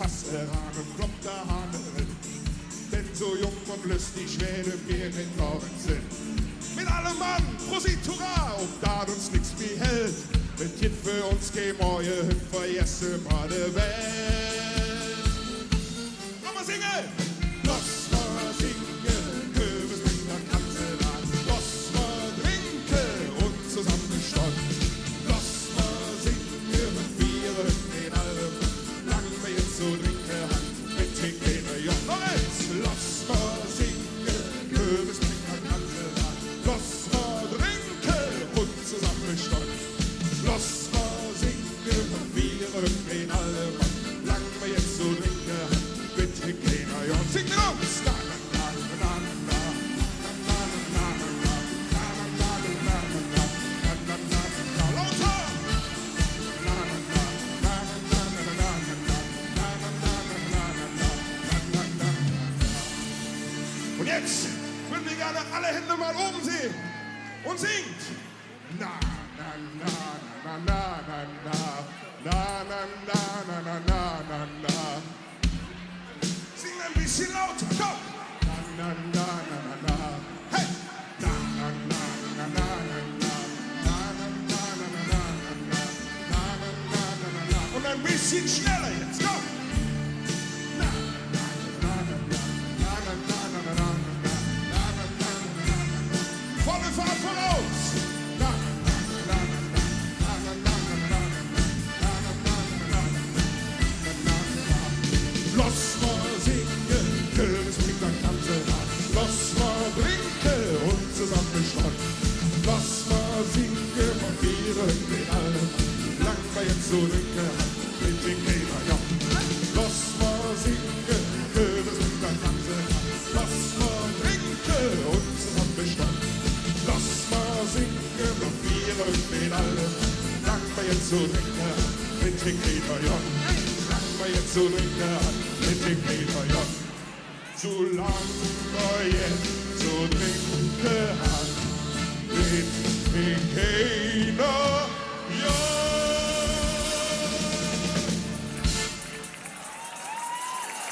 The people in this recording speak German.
Fass erahnen, klopft der Hahn drin. Denn so jung und lustig werden wir in Norden sind. Mit allem Mann, Prosit, Hurra, ob da uns nix wie hält. Wenn Tiet für uns Gemäue, vergessen mal die Welt. Nochmal singen! Lass mal singen, Köbis bringt der Kanzlerat. Lass mal trinken und zusammen stolz. Lass mal singen, wir in allem. Lang wir jetzt so trinken, Hand mit Tequila, ja. Noch eins! Lass mal singen, Köbis bringt der Kanzlerat. Lass mal trinken und zusammen stolz. Lass mal singen, wir in allem. Lang wir jetzt so trinken, Hand mit Tequila, ja. Sing mit uns! Und jetzt würden wir gerne alle Hände mal oben sehen und singt. Na, na, na, na, na, na, na, na, na, na, na, na, na, na. Sing ein bisschen lauter, komm. Na, na, na, na, na, na. Hey. Na, na, na, na, na, na, na. Na, na, na, na, na, na, na, na. Na, na, na, na, na, na. Und ein bisschen schneller jetzt, komm. Na, na, na, na, na, na, na, na, na, na, na. Volle Fahrt voraus! Na, na, na, na, na, na, na, na, na, na, na, na, na, na. Lass mal singen, Köbis bringt ein Kanzlerat. Lass mal trinken und zusammen stolz. Lass mal singen von Bieren mit allem. Lang wir jetzt so trinken, mit den Käfer, ja. Lass mal singen, Köbis bringt ein Kanzlerat. Lass mal trinken und zusammen stolz. Lass mal singen, von Bieren mit allem. Lang wir jetzt so trinken, mit den Käfer, ja. Lang wir jetzt so trinken, mit den Käfer, ja. Solange wir jetzt so trinken, mit den Käfer, ja.